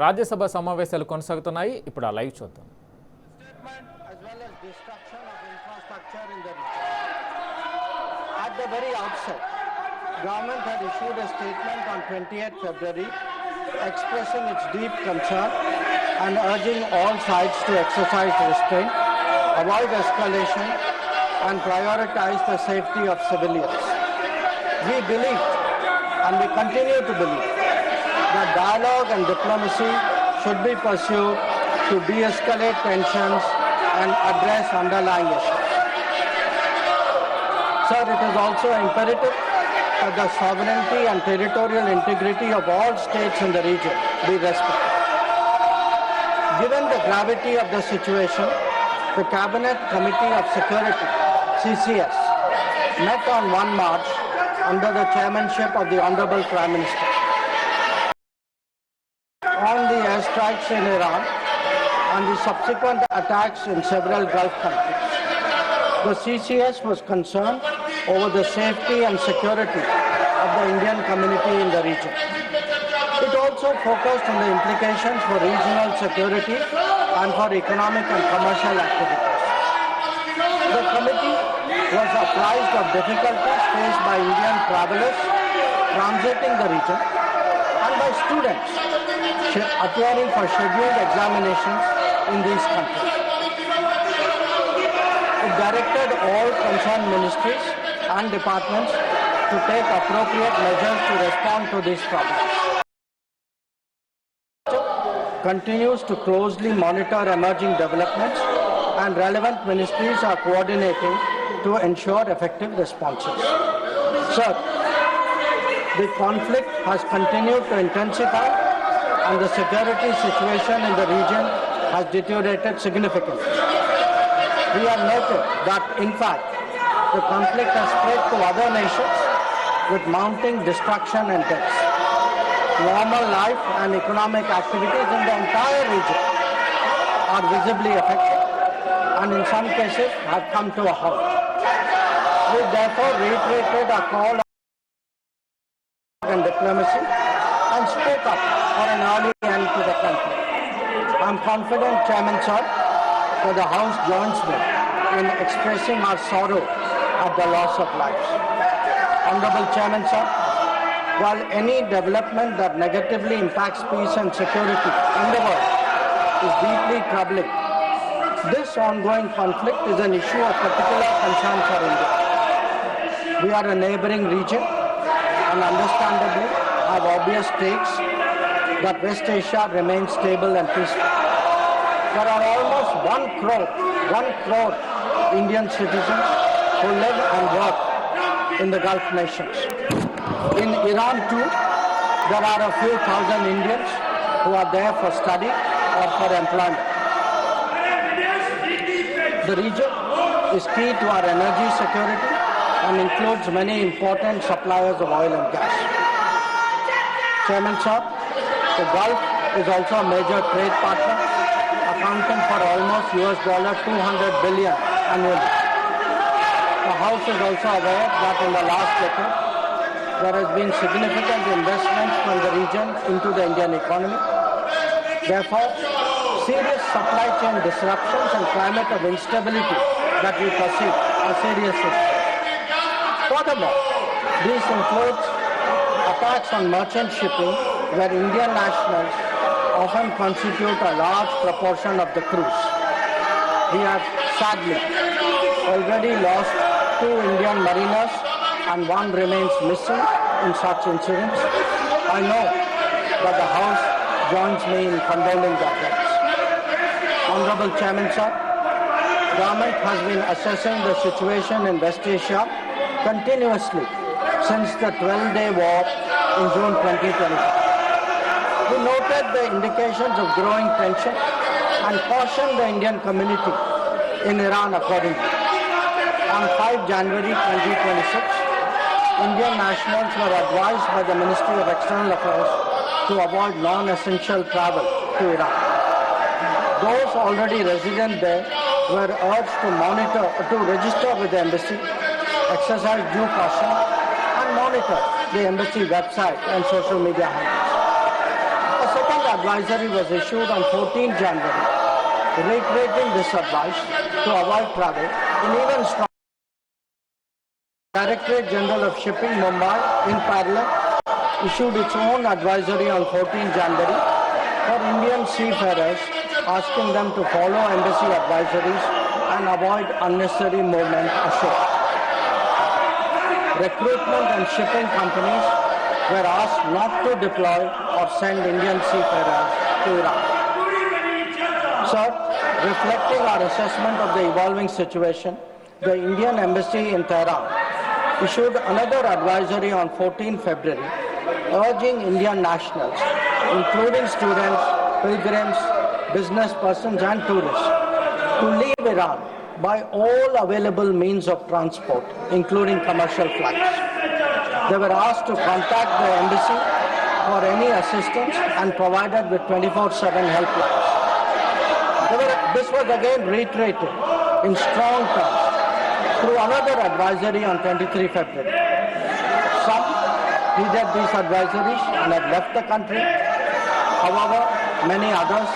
రాజ్యసభ సమావేశాలు కొనసాగుతున్నాయి. ఇప్పుడు ఆ లైవ్ చూద్దాం. At the very outset, government had issued a statement on 28th February expressing its deep concern and urging all sides to exercise restraint, avoid escalation and prioritize the safety of civilians. We believed and we continue to believe that dialogue and diplomacy should be pursued to de-escalate tensions and address underlying issues. Sir, it is also imperative that the sovereignty and territorial integrity of all states in the region be respected. Given the gravity of the situation, the Cabinet Committee of Security, CCS, met on 1 March under the chairmanship of the Honorable Prime Minister. On the airstrikes in Iran and the subsequent attacks in several Gulf countries, the CCS was concerned over the safety and security of the Indian community in the region. It also focused on the implications for regional security and for economic and commercial activities. The committee was apprised of difficulties faced by Indian travelers transiting the region and by students appearing for scheduled examinations in these countries. It directed all concerned ministries and departments to take appropriate measures to respond to these problems. Continues to closely monitor emerging developments and relevant ministries are coordinating to ensure effective responses. Sir, the conflict has continued to intensify and the security situation in the region has deteriorated significantly. We have noted that, in fact, the conflict has spread to other nations with mounting destruction and deaths. Normal life and economic activities in the entire region are visibly affected and in some cases have come to a halt. We therefore reiterated our call and diplomacy and spoke up for an early end to the conflict. I am confident, Chairman Sir, that the House joins me in expressing our sorrow at the loss of lives. Honorable Chairman Sir, while any development that negatively impacts peace and security in the world is deeply troubling, this ongoing conflict is an issue of particular concern for India. We are a neighboring region and understandably have obvious stakes that West Asia remains stable and peaceful. There are almost 1 crore Indian citizens who live and work in the Gulf nations. In Iran too, there are a few thousand Indians who are there for study or for employment. The region is key to our energy security and includes many important suppliers of oil and gas. Chairman Sir, the Gulf is also a major trade partner, accounting for almost $200 billion annually. The House is also aware that in the last decade, there has been significant investment from the region into the Indian economy. Therefore, serious supply chain disruptions and climate of instability that we perceive are serious issues. Furthermore, these include attacks on merchant shipping where Indian nationals often constitute a large proportion of the crews. We have sadly already lost 2 Indian mariners and 1 remains missing in such incidents. I know that the House joins me in condoling their deaths. Honorable Chairman Sir, Government has been assessing the situation in West Asia continuously since the 12-day war in June 2020. We noted the indications of growing tension and cautioned the Indian community in Iran accordingly. On 5 January 2026, Indian nationals were advised by the Ministry of External Affairs to avoid non-essential travel to Iran. Those already resident there were urged to register with the embassy, exercise due caution, and monitor the embassy website and social media handles. A second strong advisory was issued on 14 January, reiterating this advice to avoid travel. In even strong, Directorate General of Shipping, Mumbai, in parallel, issued its own advisory on 14 January for Indian seafarers, asking them to follow embassy advisories and avoid unnecessary movement ashore. Recruitment and shipping companies were asked not to deploy or send Indian seafarers to Iran. Sir, reflecting our assessment of the evolving situation, the Indian Embassy in Tehran issued another advisory on 14 February urging Indian nationals, including students, pilgrims, business persons and tourists, to leave Iran by all available means of transport, including commercial flights. They were asked to contact the embassy for any assistance and provided with 24/7 helplines. This was again reiterated in strong terms through another advisory on 23 February. Some heeded these advisories and have left the country. However, many others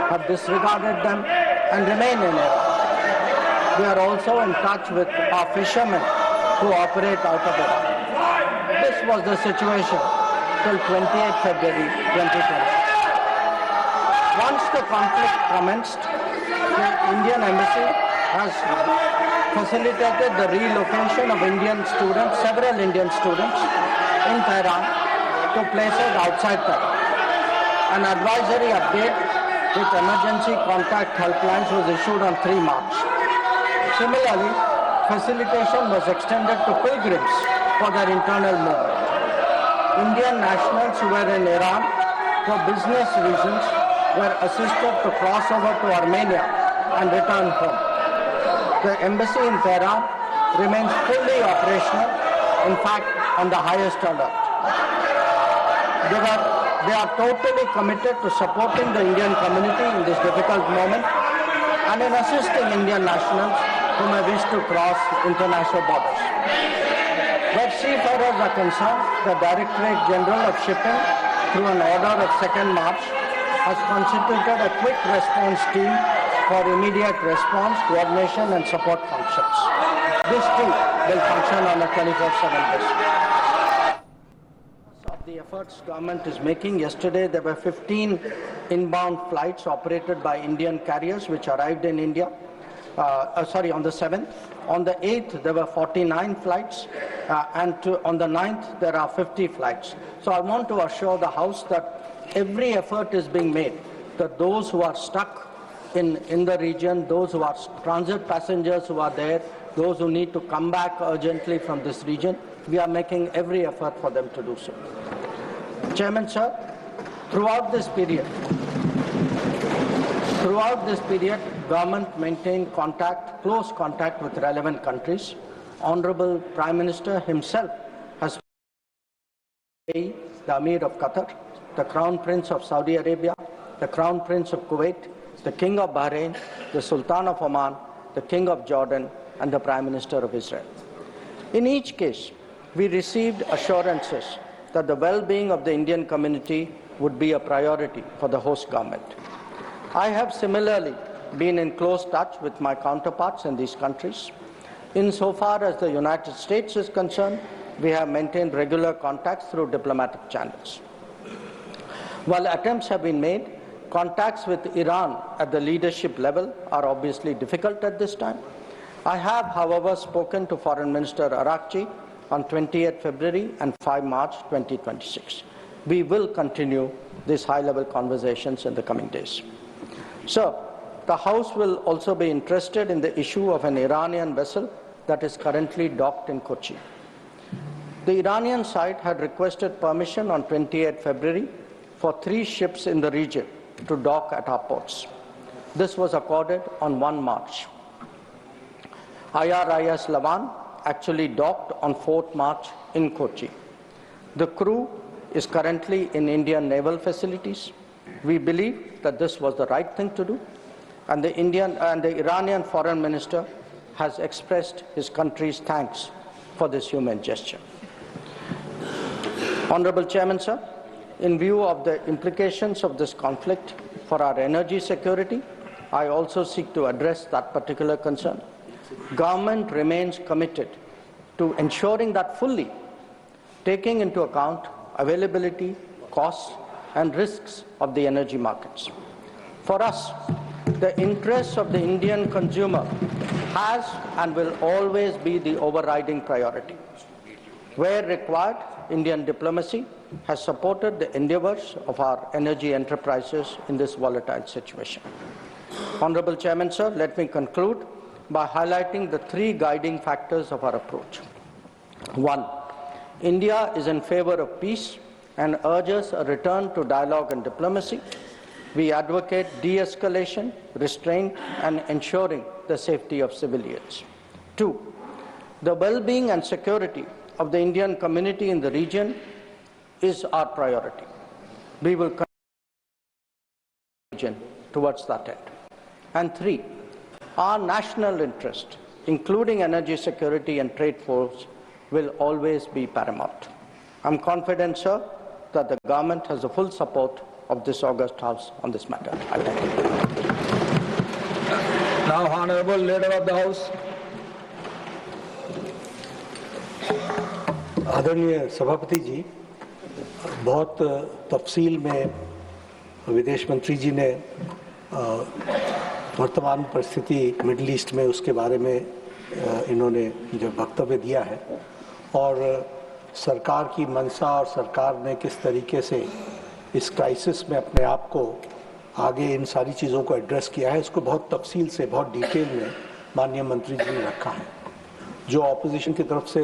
have disregarded them and remain in Iran. We are also in touch with our fishermen who operate out of Iran. This was the situation till 28 February 2020. Once the conflict commenced, the Indian Embassy has facilitated the relocation of Indian students, several Indian students in Tehran to places outside Tehran. An advisory update with emergency contact helplines was issued on 3 March. Similarly, facilitation was extended to pilgrims for their internal movement. Indian nationals who were in Iran for business reasons were assisted to cross over to Armenia and return home. The embassy in Tehran remains fully operational, in fact, on the highest alert. They are totally committed to supporting the Indian community in this difficult moment and in assisting Indian nationals who may wish to cross international borders. Where seafarers are concerned, the Directorate General of Shipping, through an order of 2nd March, has constituted a quick response team for immediate response, coordination and support functions. This team will function on a 24/7 basis. Of the efforts government is making, yesterday there were 15 inbound flights operated by Indian carriers which arrived in India. On the 7th. On the 8th, there were 49 flights, and on the 9th, there are 50 flights. So I want to assure the House that every effort is being made that those who are stuck in the region, those who are transit passengers who are there, those who need to come back urgently from this region, we are making every effort for them to do so. Chairman, sir, throughout this period, government maintained close contact with relevant countries. Honorable Prime Minister himself has the Amir of Qatar, the Crown Prince of Saudi Arabia, the Crown Prince of Kuwait, the King of Bahrain, the Sultan of Oman, the King of Jordan, and the Prime Minister of Israel. In each case, we received assurances that the well-being of the Indian community would be a priority for the host government. I have similarly been in close touch with my counterparts in these countries. Insofar as the United States is concerned, we have maintained regular contacts through diplomatic channels. While attempts have been made, contacts with Iran at the leadership level are obviously difficult at this time. I have, however, spoken to Foreign Minister Arakchi on 28 February and 5 March 2026. We will continue these high-level conversations in the coming days. Sir, the House will also be interested in the issue of an Iranian vessel that is currently docked in Kochi. The Iranian side had requested permission on 28 February for 3 ships in the region to dock at our ports. This was accorded on 1 March. IRIS Lavan actually docked on 4th March in Kochi. The crew is currently in Indian naval facilities. We believe that this was the right thing to do, and the Iranian foreign minister has expressed his country's thanks for this humane gesture. Honorable Chairman, sir, in view of the implications of this conflict for our energy security, I also seek to address that particular concern. Government remains committed to ensuring that fully, taking into account availability, costs, and risks of the energy markets. For us, the interests of the Indian consumer has and will always be the overriding priority. Where required, Indian diplomacy has supported the endeavors of our energy enterprises in this volatile situation. Honorable Chairman, sir, let me conclude by highlighting the three guiding factors of our approach. 1. India is in favor of peace and urges a return to dialogue and diplomacy. We advocate de-escalation, restraint, and ensuring the safety of civilians. 2. The well-being and security of the Indian community in the region is our priority. We will continue towards that end. And 3. Our national interest, including energy security and trade flows, will always be paramount. I'm confident, sir, that the government has the full support of this august House on this matter. I thank you. Now, Honorable Leader of the House. आदरणीय सभापति जी, बहुत तफसील में विदेश मंत्री जी ने वर्तमान परिस्थिति मिडिल ईस्ट में उसके बारे में इन्होंने जो वक्तव्य दिया है और सरकार की मंशा और सरकार ने किस तरीके से इस क्राइसिस में अपने आप को आगे इन सारी चीज़ों को एड्रेस किया है, इसको बहुत तफसील से बहुत डिटेल में माननीय मंत्री जी ने रखा है। जो ऑपोजिशन की तरफ से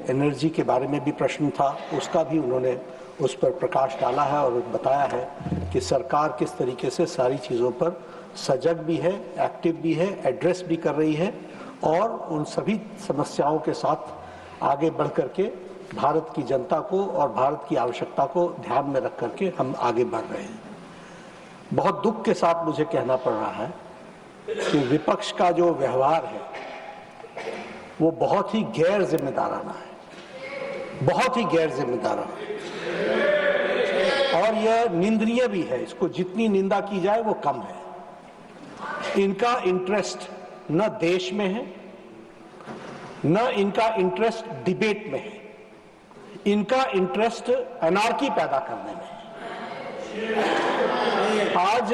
एनर्जी के बारे में भी प्रश्न था, उसका भी उन्होंने उस पर प्रकाश डाला है और बताया है कि सरकार किस तरीके से सारी चीज़ों पर सजग भी है, एक्टिव भी है, एड्रेस भी कर रही है और उन सभी समस्याओं के साथ आगे बढ़ करके भारत की जनता को और भारत की आवश्यकता को ध्यान में रख करके हम आगे बढ़ रहे हैं। बहुत दुख के साथ मुझे कहना पड़ रहा है कि विपक्ष का जो व्यवहार है वो बहुत ही गैर जिम्मेदाराना है, बहुत ही गैर जिम्मेदाराना है और यह निंदनीय भी है। इसको जितनी निंदा की जाए वो कम है। इनका इंटरेस्ट न देश में है, न इनका इंटरेस्ट डिबेट में है, इनका इंटरेस्ट एनार्की पैदा करने में है। आज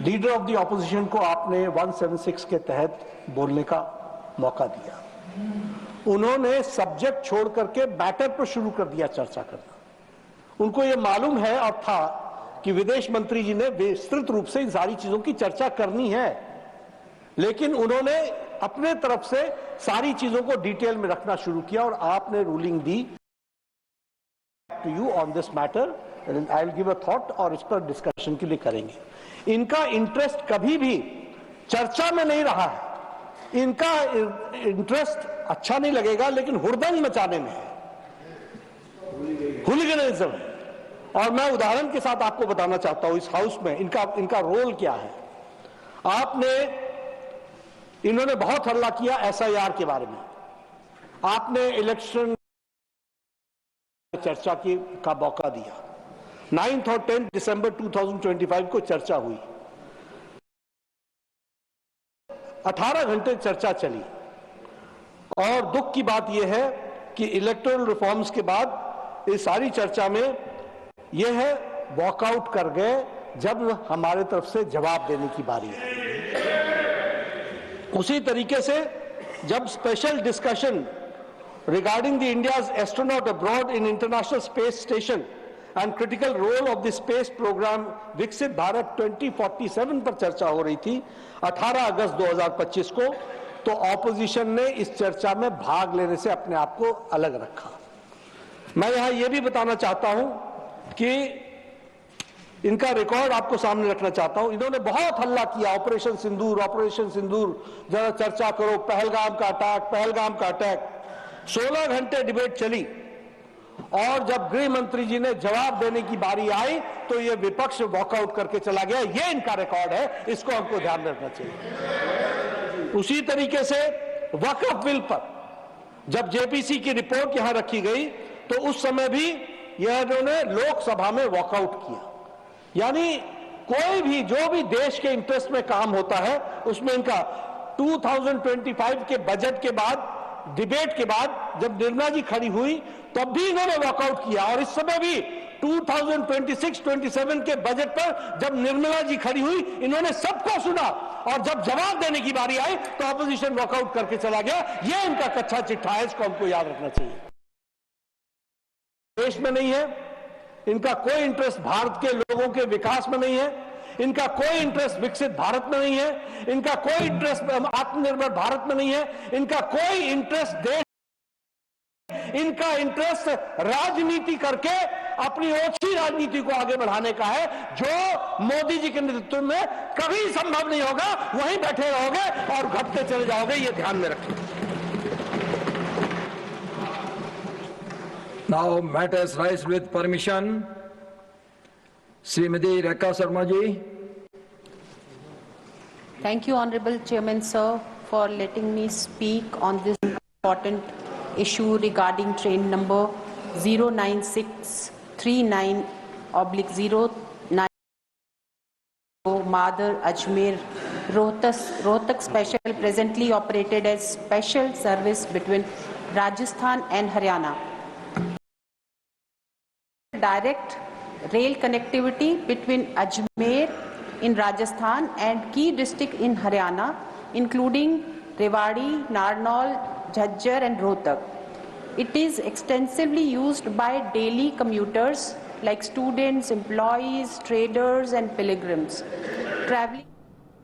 लीडर ऑफ द ऑपोजिशन को आपने 176 के तहत बोलने का मौका दिया। उन्होंने सब्जेक्ट छोड़ करके मैटर पर शुरू कर दिया चर्चा करना। उनको यह मालूम है और था कि विदेश मंत्री जी ने विस्तृत रूप से इन सारी चीजों की चर्चा करनी है, लेकिन उन्होंने अपने तरफ से सारी चीजों को डिटेल में रखना शुरू किया और आपने रूलिंग दी to you on this matter. I will give a thought और इस पर डिस्कशन के लिए करेंगे। इनका इंटरेस्ट कभी भी चर्चा में नहीं रहा है। इनका इंटरेस्ट अच्छा नहीं लगेगा लेकिन हुड़दंग मचाने में है, हुलिगनिज्म है। और मैं उदाहरण के साथ आपको बताना चाहता हूं इस हाउस में इनका रोल क्या है। इन्होंने बहुत हल्ला किया एसआईआर के बारे में। आपने इलेक्शन चर्चा का मौका दिया। 9 और 10 दिसंबर 2025 को चर्चा हुई। 18 घंटे चर्चा चली और दुख की बात यह है कि इलेक्टोरल रिफॉर्म्स के बाद इस सारी चर्चा में यह है वॉकआउट कर गए जब हमारे तरफ से जवाब देने की बारी है। उसी तरीके से जब special discussion regarding the India's astronaut abroad in international space station and critical role of the space program विकसित भारत 2047 पर चर्चा हो रही थी 18 अगस्त 2025 को, तो ऑपोजिशन ने इस चर्चा में भाग लेने से अपने आप को अलग रखा। मैं यहां यह भी बताना चाहता हूं कि इनका रिकॉर्ड आपको सामने रखना चाहता हूं। इन्होंने बहुत हल्ला किया ऑपरेशन सिंदूर, जरा चर्चा करो, पहलगाम का अटैक। 16 घंटे डिबेट चली और जब गृह मंत्री जी ने जवाब देने की बारी आई तो यह विपक्ष वॉकआउट करके चला गया। यह इनका रिकॉर्ड है, इसको हमको ध्यान रखना चाहिए। उसी तरीके से वक्फ बिल पर जब जेपीसी की रिपोर्ट यहां रखी गई तो उस समय भी यह इन्होंने लोकसभा में वॉकआउट किया। यानी कोई भी जो भी देश के इंटरेस्ट में काम होता है उसमें इनका 2025 के बजट के बाद, डिबेट के बाद जब निर्मला जी खड़ी हुई तब भी इन्होंने वॉकआउट किया, और इस समय भी 2026-27 के बजट पर जब निर्मला जी खड़ी हुई इन्होंने सबको सुना, और जब जवाब देने की बारी आई तो ऑपोजिशन वॉकआउट करके चला गया। यह इनका कच्चा चिट्ठा है, इसको हमको याद रखना चाहिए। देश में नहीं है, इनका कोई इंटरेस्ट भारत के लोगों के विकास में नहीं है, इनका कोई इंटरेस्ट विकसित भारत में नहीं है, इनका कोई इंटरेस्ट आत्मनिर्भर भारत में नहीं है, इनका कोई इंटरेस्ट देश, इनका इंटरेस्ट राजनीति करके अपनी ओछी राजनीति को आगे बढ़ाने का है, जो मोदी जी के नेतृत्व में कभी संभव नहीं होगा। वहीं बैठे रहोगे और घटते चले जाओगे, ये ध्यान में रखें। Now matters rise with permission. Srimati Rekha Sharma ji. Thank you, Honorable Chairman, sir, for letting me speak on this important issue regarding train number 09639/09 Madar Ajmer Rohtak Special, presently operated as special service between Rajasthan and Haryana. Direct rail connectivity between Ajmer in Rajasthan and key districts in Haryana, including Rewari, Narnaul, Jhajjar and Rohtak. It is extensively used by daily commuters like students, employees, traders and pilgrims traveling